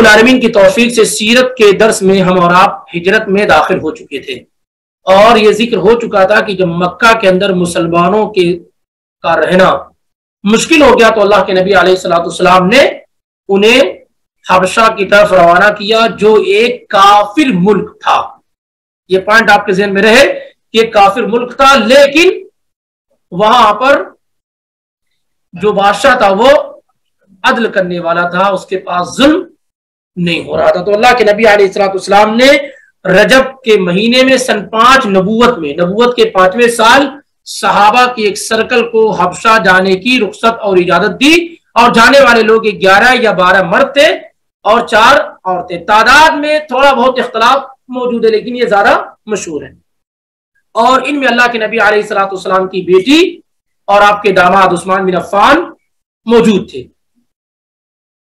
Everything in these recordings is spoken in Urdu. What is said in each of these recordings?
العالمین کی توفیق سے سیرت کے درس میں ہم اور آپ ہجرت میں داخل ہو چکے تھے، اور یہ ذکر ہو چکا تھا کہ جب مکہ کے اندر مسلمانوں کا رہنا مشکل ہو گیا تو اللہ کے نبی علیہ السلام نے انہیں حبشہ کی طرف روانہ کیا، جو ایک کافر ملک تھا۔ یہ پوائنٹ آپ کے ذہن میں رہے کہ کافر ملک تھا، لیکن وہاں پر جو بادشاہ تھا وہ عدل کرنے والا تھا، اس کے پاس ظلم نہیں ہو رہا تھا۔ تو اللہ کے نبی علیہ السلام نے رجب کے مہینے میں سن 5 نبوت کے 5ویں سال صحابہ کی ایک سرکل کو حبشہ جانے کی رخصت اور اجازت دی، اور جانے والے لوگ 11 یا 12 مرد تھے اور 4 عورتیں۔ تعداد میں تھوڑا بہت اختلاف موجود ہے، لیکن یہ زیادہ مشہور ہے۔ اور ان میں اللہ کے نبی علیہ السلام کی بیٹی اور آپ کے داماد عثمان بن عفان موجود تھے۔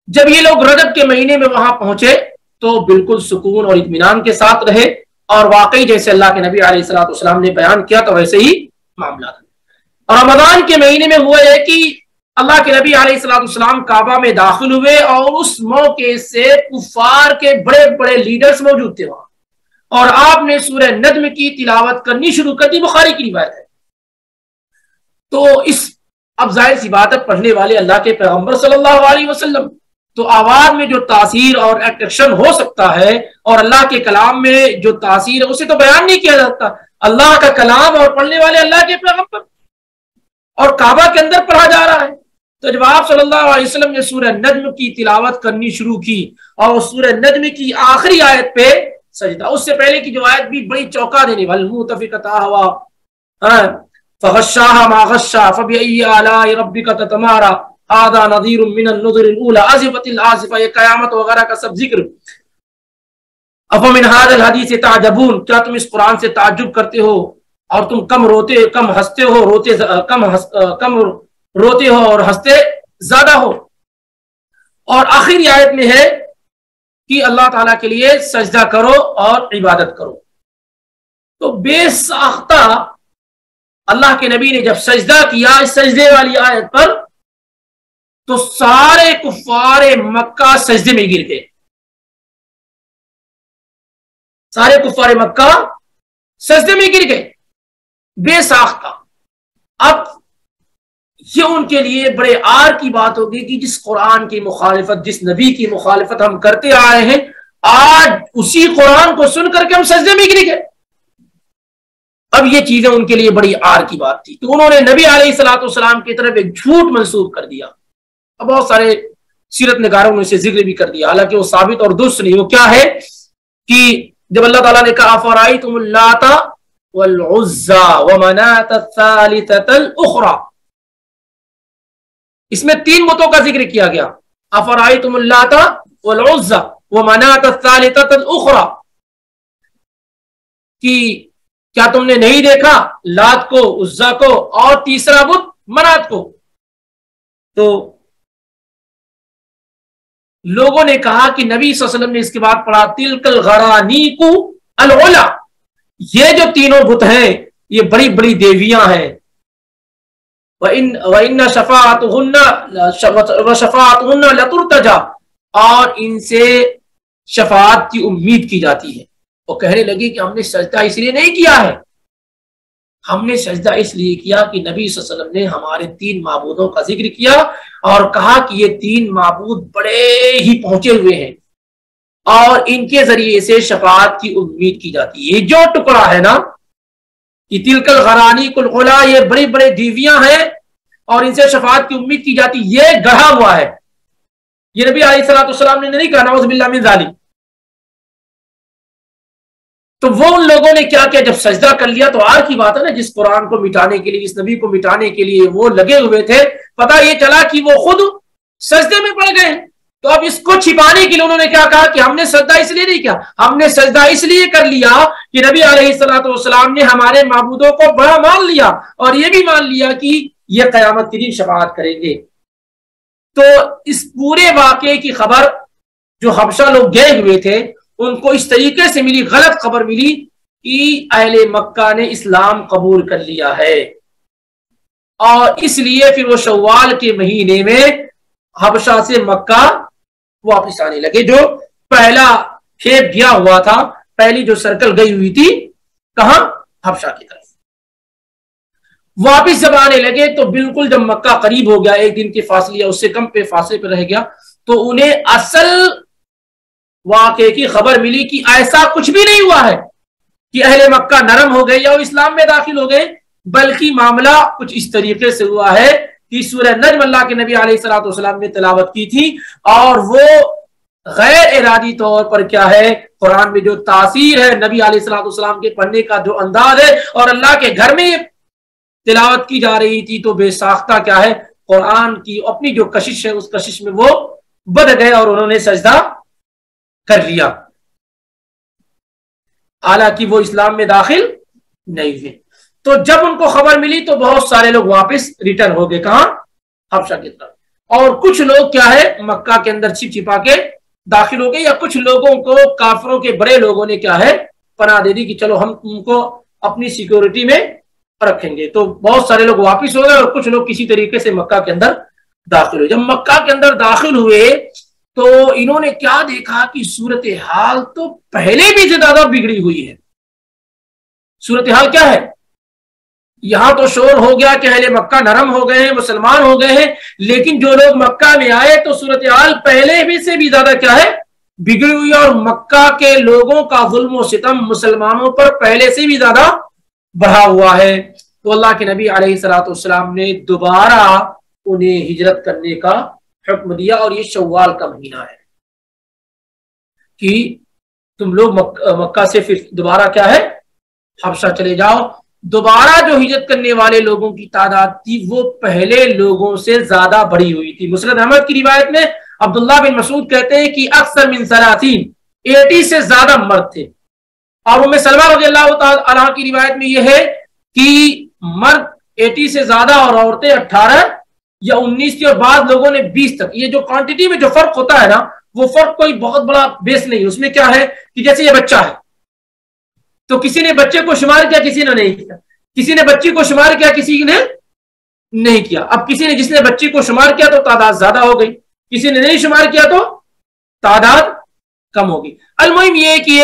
جب یہ لوگ رجب کے مہینے میں وہاں پہنچے تو بالکل سکون اور اطمینان کے ساتھ رہے، اور واقعی جیسے اللہ کے نبی علیہ السلام نے بیان کیا تو ویسے ہی معاملہ تھا۔ اور رمضان کے مہینے میں ہوا ہے کہ اللہ کے نبی علیہ السلام کعبہ میں داخل ہوئے، اور اس موقع سے کفار کے بڑے بڑے لیڈرز موجود تھے وہاں، اور آپ نے سورہ نجم کی تلاوت کرنی شروع کر دی، بخاری کی روایت ہے۔ تو اس اب ظاہر سی بات ہے پڑھنے والے اللہ کے پیغمبر صلی اللہ علیہ وسلم، تو آواز میں جو تاثیر اور اٹریکشن ہو سکتا ہے، اور اللہ کے کلام میں جو تاثیر ہے اسے تو بیان نہیں کیا جاتا۔ اللہ کا کلام اور پڑھنے والے اللہ کے پیغمبر، اور کعبہ کے اندر پڑھا جا رہا ہے۔ تو جب آپ صلی اللہ علیہ وسلم نے سورہ نجم کی تلاوت کرنی شروع کی، اور سورہ نجم کی آخری آیت پہ سجدہ، اس سے پہلے کی جو آیت بھی بڑی چوکا دینے والی، المؤتفقۃ ہوا فغشاها ما غشا فبأي آلاء ربك تتمارى هذا نذير من النذر الاولى ازفت الازفه، یہ قیامت وغیرہ کا سب ذکر۔ افمن هذا الحديث تعجبون، کیا تم اس قرآن سے تعجب کرتے ہو، اور تم کم ہنستے ہو اور ہنستے زیادہ ہو۔ اور آخری آیت میں ہے کہ اللہ تعالیٰ کے لیے سجدہ کرو اور عبادت کرو۔ تو بے ساختہ اللہ کے نبی نے جب سجدہ کیا اس سجدے والی آیت پر، تو سارے کفار مکہ سجدے میں گر گئے، سارے کفار مکہ سجدے میں گر گئے بے ساختہ۔ اب یہ ان کے لیے بڑے آر کی بات ہوگی کہ جس قرآن کی مخالفت، جس نبی کی مخالفت ہم کرتے آئے ہیں، آج اسی قرآن کو سن کر کے ہم سجدے میں گر گئے۔ اب یہ چیزیں ان کے لیے بڑی آر کی بات تھی، تو انہوں نے نبی علیہ السلام کی طرف ایک جھوٹ منسوب کر دیا۔ اب بہت سارے سیرت نگاروں نے اسے ذکر بھی کر دیا، حالانکہ وہ ثابت اور درست نہیں۔ وہ کیا ہے کہ جب اللہ تعالیٰ نے کہا افرأیتم اللات والعزى ومناة الثالثة الأخرى، اس میں 3 بتوں کا ذکر کیا گیا، افرأیتم اللات والعزى ومناة الثالثة الأخرى، کہ کیا تم نے نہیں دیکھا لات کو، عزا کو، اور تیسرا بت منات کو۔ تو لوگوں نے کہا کہ نبی صلی اللہ علیہ وسلم نے اس کے بعد پڑھا تلک الغرانیق العلا، یہ جو تینوں بت ہیں یہ بڑی بڑی دیویاں ہیں، وَإِنَّ شَفَاعَتُهُنَّ لَتُرْتَجَى، اور ان سے شفاعت کی امید کی جاتی ہے۔ وہ کہنے لگے کہ ہم نے سجدہ اس لیے نہیں کیا ہے، ہم نے سجدہ اس لیے کیا کہ نبی صلی اللہ علیہ وسلم نے ہمارے 3 معبودوں کا ذکر کیا، اور کہا کہ یہ 3 معبود بڑے ہی پہنچے ہوئے ہیں، اور ان کے ذریعے سے شفاعت کی امید کی جاتی ہے۔ یہ جو ٹکڑا ہے نا کہ تلک الغرانیق العلا، یہ بڑی بڑے دیویاں ہیں اور ان سے شفاعت کی امید کی جاتی، یہ گڑھا ہوا ہے۔ یہ نبی علیہ السلام نے نہیں کہا، نعوذ باللہ من ذالک۔ تو وہ ان لوگوں نے کیا کیا، جب سجدہ کر لیا تو آر کی بات ہے نا، جس قرآن کو مٹانے کے لیے، اس نبی کو مٹانے کے لیے وہ لگے ہوئے تھے، پتہ یہ چلا کہ وہ خود سجدے میں پڑ گئے۔ تو اب اس کو چھپانے کے لیے انہوں نے کیا کہا کہ ہم نے سجدہ اس لیے نہیں کیا، ہم نے سجدہ اس لیے کر لیا کہ نبی علیہ السلام نے ہمارے معبودوں کو بڑا مان لیا، اور یہ بھی مان لیا کہ یہ قیامت کے دن شفاعت کریں گے۔ تو اس پورے واقعے کی خبر جو حبشہ لوگ گئے ہوئے تھے ان کو اس طریقے سے ملی، غلط خبر ملی کہ اہل مکہ نے اسلام قبول کر لیا ہے، اور اس لیے پھر وہ شوال کے مہینے میں حبشہ سے مکہ واپس آنے لگے، جو پہلا کھیپ گیا ہوا تھا، پہلی جو سرکل گئی ہوئی تھی کہاں؟ حبشہ کی طرف. واپس جب آنے لگے تو بالکل جب مکہ قریب ہو گیا، ایک دن کے فاصلے یا اس سے کم پہ فاصلے پہ رہ گیا، تو انہیں اصل واقعے کی خبر ملی کہ ایسا کچھ بھی نہیں ہوا ہے کہ اہل مکہ نرم ہو گئے یا وہ اسلام میں داخل ہو گئے، بلکہ معاملہ کچھ اس طریقے سے ہوا ہے کہ سورہ نجم اللہ کے نبی علیہ الصلوۃ والسلام نے تلاوت کی تھی، اور وہ غیر ارادی طور پر کیا ہے، قرآن میں جو تاثیر ہے نبی علیہ الصلوۃ والسلام کے پڑھنے کا جو انداز ہے، اور اللہ کے گھر میں تلاوت کی جا رہی تھی، تو بے ساختہ کیا ہے، قرآن کی اپنی جو کشش ہے اس کشش میں وہ بڑھ گئے اور انہوں نے سجدہ کر لیا، حالانکہ وہ اسلام میں داخل نہیں ہوئے. تو جب ان کو خبر ملی تو بہت سارے لوگ واپس ریٹرن ہو گئے، کہاں؟ حبشہ کی طرف. اور کچھ لوگ کیا ہے مکہ کے اندر چھپ چھپا کے داخل ہو گئے، یا کچھ لوگوں کو کافروں کے بڑے لوگوں نے کیا ہے پناہ دے دی کہ چلو ہم ان کو اپنی سیکورٹی میں رکھیں گے. تو بہت سارے لوگ واپس ہو گئے اور کچھ لوگ کسی طریقے سے مکہ کے اندر داخل ہوئے. جب مکہ کے اندر داخل ہوئے تو انہوں نے کیا دیکھا کہ صورتحال تو پہلے بھی سے زیادہ بگڑی ہوئی ہے. صورتحال کیا ہے؟ یہاں تو شور ہو گیا کہ اہل مکہ نرم ہو گئے ہیں، مسلمان ہو گئے ہیں، لیکن جو لوگ مکہ میں آئے تو صورتحال پہلے بھی سے بھی زیادہ کیا ہے بگڑی ہوئی، اور مکہ کے لوگوں کا ظلم و ستم مسلمانوں پر پہلے سے بھی زیادہ بڑھا ہوا ہے. تو اللہ کے نبی علیہ الصلوۃ والسلام نے دوبارہ انہیں ہجرت کرنے کا حکم دیا، اور یہ شوال کا مہینہ ہے کہ تم لوگ مکہ سے پھر دوبارہ کیا ہے حبشہ چلے جاؤ. دوبارہ جو ہجرت کرنے والے لوگوں کی تعداد تھی وہ پہلے لوگوں سے زیادہ بڑھی ہوئی تھی. مسند احمد کی روایت میں عبداللہ بن مسعود کہتے ہیں کہ اکثر من 80 سے زیادہ مرد تھے، اور ام سلمہ رضی اللہ تعالی عنہ کی روایت میں یہ ہے کہ مرد 80 سے زیادہ اور عورتیں 18 یا 19 تھی، اور بعض لوگوں نے 20 تک. یہ جو کوانٹٹی میں جو فرق ہوتا ہے نا، وہ فرق کوئی بہت بڑا بیس نہیں. اس میں کیا ہے کہ جیسے یہ بچہ ہے تو کسی نے بچے کو شمار کیا، کسی نے نہیں کیا، کسی نے بچی کو شمار کیا، کسی نے نہیں کیا. اب کسی نے جس نے بچی کو شمار کیا تو تعداد زیادہ ہو گئی، کسی نے نہیں شمار کیا تو تعداد کم ہوگی. المہم یہ ہے کہ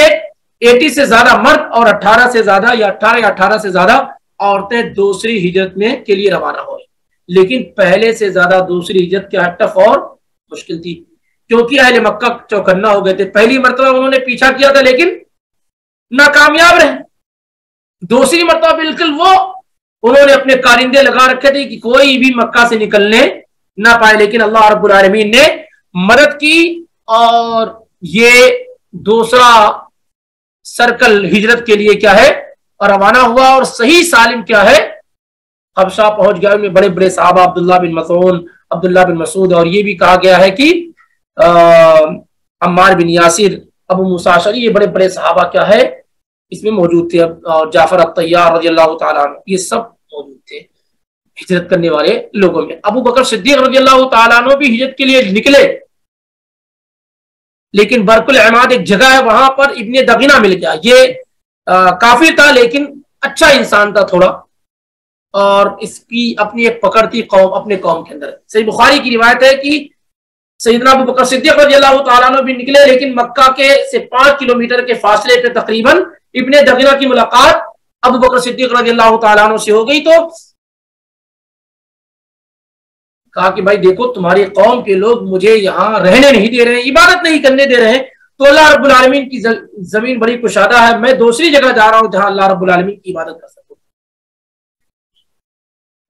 80 سے زیادہ مرد اور 18 سے زیادہ یا 18 سے زیادہ عورتیں دوسری ہجرت میں کے لیے روانہ ہوئے. لیکن پہلے سے زیادہ دوسری ہجرت کیا ٹف اور مشکل تھی، کیونکہ اہل مکہ چوکنا ہو گئے تھے. پہلی مرتبہ انہوں نے پیچھا کیا تھا لیکن ناکامیاب رہے. دوسری مرتبہ بالکل وہ انہوں نے اپنے کارندے لگا رکھے تھے کہ کوئی بھی مکہ سے نکلنے نہ پائے، لیکن اللہ رب العالمین نے مدد کی اور یہ دوسرا سرکل ہجرت کے لیے کیا ہے روانہ ہوا، اور صحیح سالم کیا ہے حبشہ پہنچ گیا. میں بڑے بڑے صحابہ عبداللہ بن مسعود، عبداللہ بن مسعود، اور یہ بھی کہا گیا ہے کہ عمار بن یاسر، ابو موسیٰ اشعری، یہ بڑے بڑے صحابہ کیا ہے اس میں موجود تھے، اور جعفر الطیار رضی اللہ تعالیٰ عنہ، یہ سب موجود تھے ہجرت کرنے والے لوگوں میں. ابو بکر صدیق رضی اللہ تعالیٰ عنہ بھی ہجرت کے لیے نکلے، لیکن برق العماد ایک جگہ ہے وہاں پر ابن دغینہ مل گیا. یہ کافر تھا لیکن اچھا انسان تھا تھوڑا، اور اس کی اپنی ایک پکڑ تھی قوم اپنے قوم کے اندر. صحیح بخاری کی روایت ہے کہ سیدنا ابو بکر صدیق رضی اللہ تعالیٰ عنہ بھی نکلے، لیکن مکہ کے سے 5 کلومیٹر کے فاصلے پہ تقریباً ابن دغینہ کی ملاقات ابو بکر صدیق رضی اللہ تعالیٰ عنہ سے ہو گئی. تو کہا کہ بھائی دیکھو تمہاری قوم کے لوگ مجھے یہاں رہنے نہیں دے رہے ہیں، عبادت نہیں کرنے دے رہے ہیں، تو اللہ رب العالمین کی زمین بڑی کشادہ ہے، میں دوسری جگہ جا رہا ہوں جہاں اللہ رب العالمین کی عبادت کر سکوں.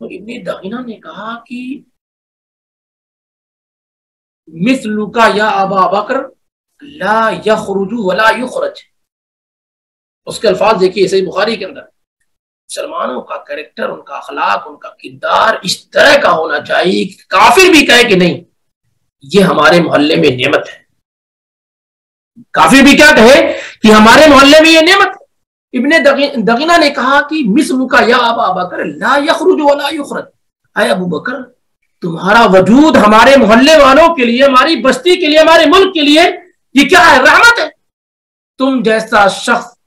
تو ابن دغینہ نے کہا کہ مثلک یا ابا بکر لا یخرج ولا یخرج. اس کے الفاظ دیکھیے صحیح بخاری کے اندر، مسلمانوں کا کریکٹر، ان کا اخلاق، ان کا کردار اس طرح کا ہونا چاہیے کہ کافر بھی کہے کہ نہیں یہ ہمارے محلے میں نعمت ہے. کافر بھی کیا کہے کہ ہمارے محلے میں یہ نعمت ہے. ابن دغینہ نے کہا کہ مثلک یا ابا بکر لا یخرج ولا یخرج. اے ابو بکر تمہارا وجود ہمارے محلے والوں کے لیے، ہماری بستی کے لیے، ہمارے ملک کے لیے یہ کیا ہے؟ رحمت ہے. تم جیسا شخص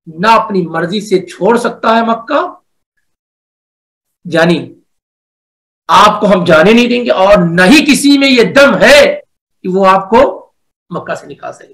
نہ اپنی مرضی سے چھوڑ سکتا ہے مکہ، یعنی آپ کو ہم جانے نہیں دیں گے، اور نہ ہی کسی میں یہ دم ہے کہ وہ آپ کو مکہ سے نکال سکے.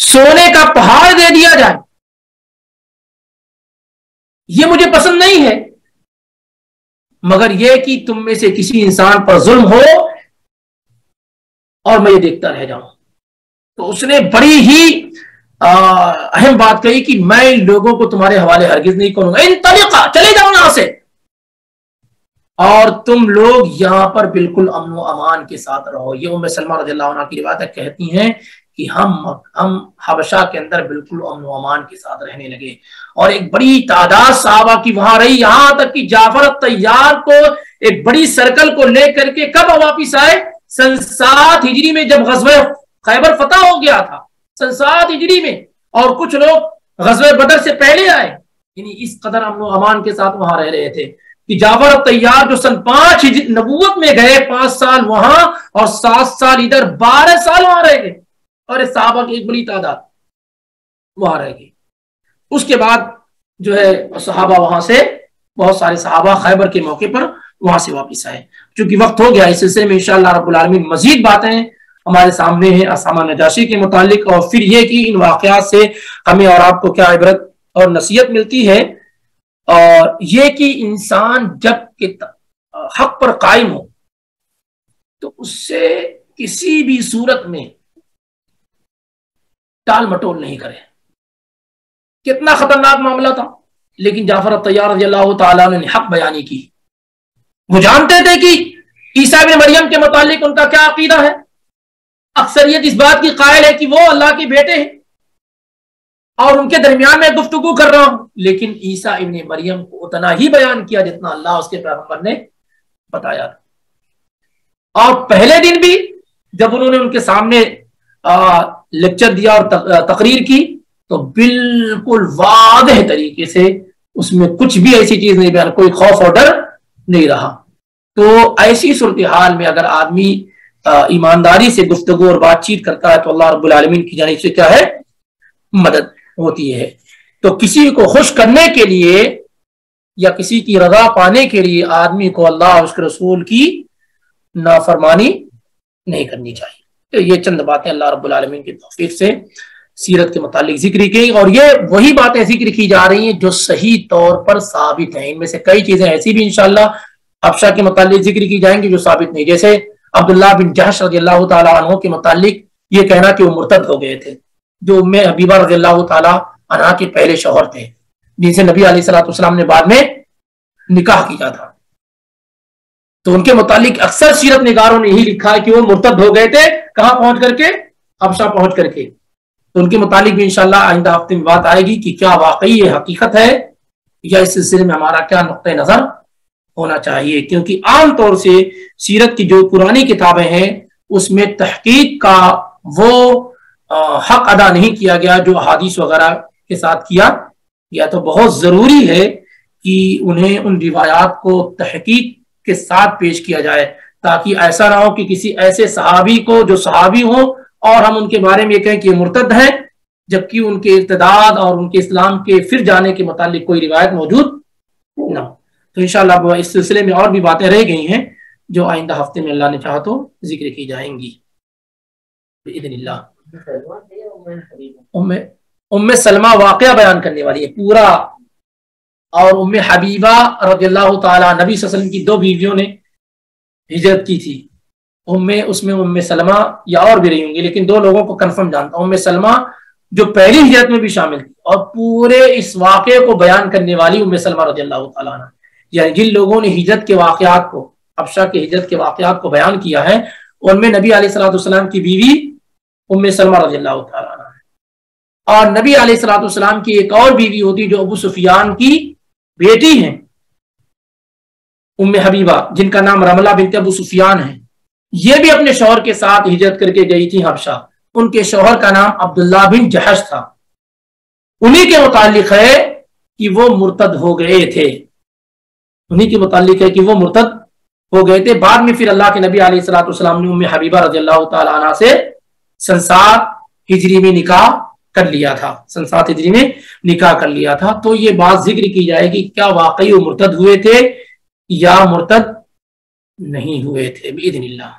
سونے کا پہاڑ دے دیا جائے، یہ مجھے پسند نہیں ہے، مگر یہ کہ تم میں سے کسی انسان پر ظلم ہو اور میں یہ دیکھتا رہ جاؤں۔ تو اس نے بڑی ہی اہم بات کہی کہ میں لوگوں کو تمہارے حوالے ہرگز نہیں کروں گا، انطلقا، چلے جاؤ یہاں سے، اور تم لوگ یہاں پر بالکل امن و امان کے ساتھ رہو۔ یہ ام سلمہ رضی اللہ عنہ کی روایت کہتی ہیں کہ ہم حبشہ کے اندر بالکل امن و امان کے ساتھ رہنے لگے، اور ایک بڑی تعداد صحابہ کی وہاں رہی، یہاں تک کہ جعفر الطیار کو ایک بڑی سرکل کو لے کر کے کب واپس آئے؟ سن 7 ہجری میں، جب غزوہ خیبر فتح ہو گیا تھا، سن 7 ہجری میں، اور کچھ لوگ غزوہ بدر سے پہلے آئے، یعنی اس قدر امن و امان کے ساتھ وہاں رہ رہے تھے کہ جعفر الطیار جو سن 5 نبوت میں گئے، 5 سال وہاں اور 7 سال ادھر، 12 سال وہاں رہ گئے، اور صحابہ کی ایک بڑی تعداد وہاں رہ گئی۔ اس کے بعد جو ہے صحابہ وہاں سے، بہت سارے صحابہ خیبر کے موقع پر وہاں سے واپس آئے۔ چونکہ وقت ہو گیا، اس سلسلے میں انشاءاللہ رب العالمین مزید باتیں ہمارے سامنے ہیں اسامہ نجاشی کے متعلق، اور پھر یہ کہ ان واقعات سے ہمیں اور آپ کو کیا عبرت اور نصیحت ملتی ہے، اور یہ کہ انسان جب حق پر قائم ہو تو اس سے کسی بھی صورت میں ٹال مٹول نہیں کرے۔ کتنا خطرناک معاملہ تھا، لیکن جعفر الطیار رضی اللہ تعالیٰ نے حق بیانی کی۔ وہ جانتے تھے کہ عیسیٰ بن مریم کے متعلق ان کا کیا عقیدہ ہے، اکثریت اس بات کی قائل ہے کہ وہ اللہ کے بیٹے ہیں، اور ان کے درمیان میں گفتگو کر رہا ہوں، لیکن عیسیٰ ابن مریم کو اتنا ہی بیان کیا جتنا اللہ اس کے پیغمبر نے بتایا تھا۔ اور پہلے دن بھی جب انہوں نے ان کے سامنے لیکچر دیا اور تقریر کی تو بالکل واضح طریقے سے اس میں کچھ بھی ایسی چیز نہیں بیان، کوئی خوف اور ڈر نہیں رہا۔ تو ایسی صورتحال میں اگر آدمی ایمانداری سے گفتگو اور بات چیت کرتا ہے تو اللہ رب العالمین کی جانب سے کیا ہے؟ مدد ہوتی ہے۔ تو کسی کو خوش کرنے کے لیے یا کسی کی رضا پانے کے لیے آدمی کو اللہ اور اس کے رسول کی نافرمانی نہیں کرنی چاہیے۔ تو یہ چند باتیں اللہ رب العالمین کی توفیق سے سیرت کے متعلق ذکر کی، اور یہ وہی باتیں ذکر کی جا رہی ہیں جو صحیح طور پر ثابت ہیں۔ ان میں سے کئی چیزیں ایسی بھی انشاءاللہ حبشہ کے متعلق ذکر کی جائیں گی جو ثابت نہیں، جیسے عبداللہ بن جحش رضی اللہ تعالیٰ عنہ کے متعلق یہ کہنا کہ وہ مرتد ہو گئے تھے، جو ام حبیبہ رضی اللہ تعالیٰ عنہ کے پہلے شوہر تھے، جن سے نبی علیہ الصلوۃ والسلام نے بعد میں نکاح کیا تھا۔ تو ان کے متعلق اکثر سیرت نگاروں نے یہی لکھا ہے کہ وہ مرتد ہو گئے تھے، کہاں پہنچ کر کے؟ حبشہ پہنچ کر کے۔ تو ان کے متعلق بھی انشاءاللہ آئندہ ہفتے میں بات آئے گی کہ کیا واقعی یہ حقیقت ہے یا اس سلسلے میں ہمارا کیا نقطہ نظر ہونا چاہیے، کیونکہ عام طور سے سیرت کی جو پرانی کتابیں ہیں اس میں تحقیق کا وہ حق ادا نہیں کیا گیا جو احادیث وغیرہ کے ساتھ کیا گیا۔ تو بہت ضروری ہے کہ انہیں ان روایات کو تحقیق کے ساتھ پیش کیا جائے، تاکہ ایسا نہ ہو کہ کسی ایسے صحابی کو جو صحابی ہوں اور ہم ان کے بارے میں یہ کہیں کہ یہ مرتد ہیں، جبکہ ان کے ارتداد اور ان کے اسلام کے پھر جانے کے متعلق کوئی روایت موجود نہ ہو۔ تو انشاءاللہ اس سلسلے میں اور بھی باتیں رہ گئی ہیں جو آئندہ ہفتے میں اللہ نے چاہا تو ذکر کی جائیں گی بإذن اللہ۔ ام سلمہ واقعہ بیان کرنے والی ہے پورا، اور ام حبیبہ رضی اللہ تعالیٰ، نبی صلی اللہ علیہ وسلم کی 2 بیویوں نے ہجرت کی تھی، اس میں ام سلمہ یا اور بھی رہی ہوں گی، لیکن 2 لوگوں کو کنفرم جانتا ہوں۔ ام سلمہ جو پہلی ہجرت میں بھی شامل تھی اور پورے اس واقعے کو بیان کرنے والی ام سلمہ رضی اللہ تعالیٰ عنہ، یعنی جن لوگوں نے ہجرت کے واقعات کو، حبشہ کے ہجرت کے واقعات کو بیان کیا ہے، ان میں نبی علیہ الصلوۃ والسلام کی بیوی ام سلمہ رضی اللہ تعالیٰ عنہ ہے، اور نبی علیہ الصلوۃ والسلام کی ایک اور بیوی ہوتی جو ابو سفیان کی بیٹی ہیں، ام حبیبہ، جن کا نام رملہ بنت ابو سفیان ہے۔ یہ بھی اپنے شوہر کے ساتھ ہجرت کر کے گئی تھی حبشہ، ان کے شوہر کا نام عبداللہ بن جحش تھا۔ انہی کے متعلق ہے کہ وہ مرتد ہو گئے تھے، انہی کے متعلق ہے کہ وہ مرتد ہو گئے تھے۔ بعد میں پھر اللہ کے نبی علیہ الصلوۃ والسلام نے ام حبیبہ رضی اللہ تعالی عنہا سے سن 7 ہجری میں نکاح کر لیا تھا، سن 7 ہجری میں نکاح کر لیا تھا۔ تو یہ بات ذکر کی جائے گی کیا واقعی وہ مرتد ہوئے تھے یا مرتد نہیں ہوئے تھے بإذن اللہ۔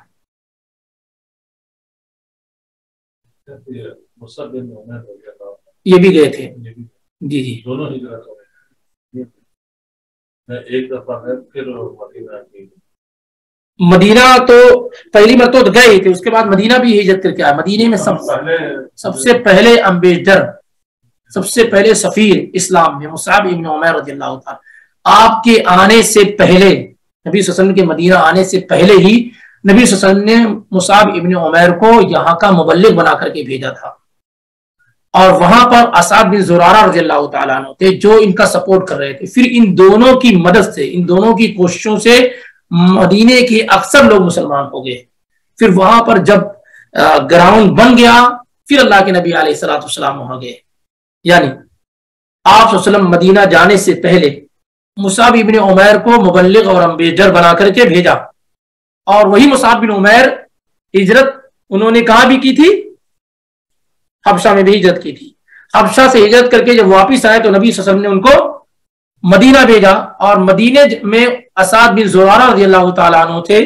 یہ بھی گئے تھے جی جی دونوں ہجرت ہو گئے، ایک دفعہ ہے پھر مدینہ تو پہلی مرتبہ تو گئے تھے، اس کے بعد مدینہ بھی ہجرت کر کے آئے. مدینے میں سب سے پہلے امبیسڈر، سب سے پہلے سفیر اسلام میں مصعب ابن عمیر رضی اللہ تعالی، آپ کے آنے سے پہلے، نبی صلی اللہ علیہ وسلم کے مدینہ آنے سے پہلے ہی نبی صلی اللہ علیہ وسلم نے مصعب ابن عمیر کو یہاں کا مبلغ بنا کر کے بھیجا تھا، اور وہاں پر اسعد بن زرارہ رضی اللہ تعالیٰ عنہ تھے جو ان کا سپورٹ کر رہے تھے. پھر ان دونوں کی مدد سے، ان دونوں کی کوششوں سے مدینے کے اکثر لوگ مسلمان ہو گئے. پھر وہاں پر جب گراؤنڈ بن گیا، پھر اللہ کے نبی علیہ الصلوۃ والسلام وہاں گئے. یعنی آپ صلی اللہ علیہ وسلم مدینہ جانے سے پہلے مصعب ابن عمیر کو مبلغ اور امبیسڈر بنا کر کے بھیجا، اور وہی مصعب بن عمیر ہجرت انہوں نے کہاں بھی کی تھی؟ حبشہ میں بھی ہجرت کی تھی. حبشہ سے ہجرت کر کے جب واپس آئے تو نبی صلی اللہ علیہ وسلم نے ان کو مدینہ بھیجا، اور مدینے میں اسعد بن زرارہ رضی اللہ تعالیٰ عنہ تھے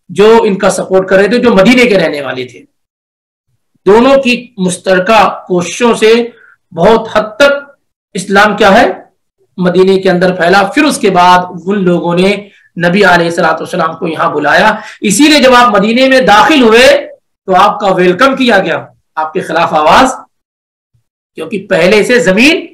جو ان کا سپورٹ کر رہے تھے، جو مدینے کے رہنے والے تھے. دونوں کی مشترکہ کوششوں سے بہت حد تک اسلام کیا ہے مدینے کے اندر پھیلا. پھر اس کے بعد ان لوگوں نے نبی علیہ الصلوۃ والسلام کو یہاں بلایا. اسی لیے جب آپ مدینے میں داخل ہوئے تو آپ کا ویلکم کیا گیا، آپ کے خلاف آواز، کیونکہ پہلے سے زمین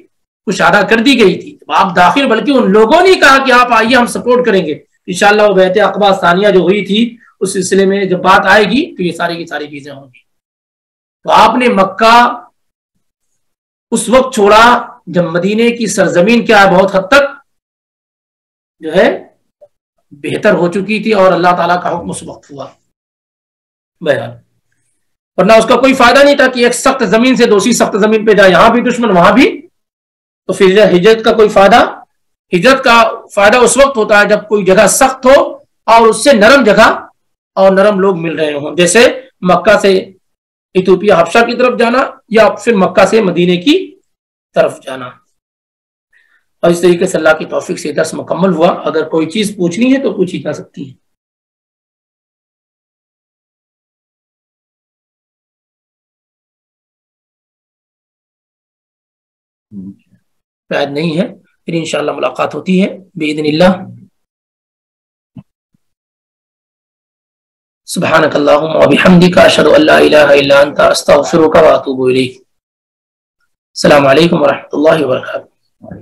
کشادہ کر دی گئی تھی. آپ داخل، بلکہ ان لوگوں نے کہا کہ آپ آئیے ہم سپورٹ کریں گے. انشاءاللہ وہ بیعت عقبہ ثانیہ جو ہوئی تھی اس سلسلے میں جب بات آئے گی تو یہ ساری کی ساری چیزیں ہوں گی. تو آپ نے مکہ اس وقت چھوڑا جب مدینے کی سرزمین کیا ہے بہت حد تک جو ہے بہتر ہو چکی تھی، اور اللہ تعالیٰ کا حکم اس وقت ہوا. بہرحال ورنہ اس کا کوئی فائدہ نہیں تھا کہ ایک سخت زمین سے دوسری سخت زمین پہ جائے، یہاں بھی دشمن وہاں بھی. تو پھر ہجرت کا کوئی فائدہ، ہجرت کا فائدہ اس وقت ہوتا ہے جب کوئی جگہ سخت ہو اور اس سے نرم جگہ اور نرم لوگ مل رہے ہوں، جیسے مکہ سے ایتھوپیا حبشہ کی طرف جانا، یا پھر مکہ سے مدینے کی طرف جانا. اور اس طریقے سے اللہ کی توفیق سے درس مکمل ہوا. اگر کوئی چیز پوچھنی ہے تو پوچھی جا سکتی ہے. شاید نہیں ہے، پھر انشاءاللہ ملاقات ہوتی ہے بإذن اللہ. سبحانک اللہم وبحمدک اشہد ان لا الہ الا انت استغفرک واتوب الیک. السلام علیکم ورحمۃ اللہ وبرکاتہ.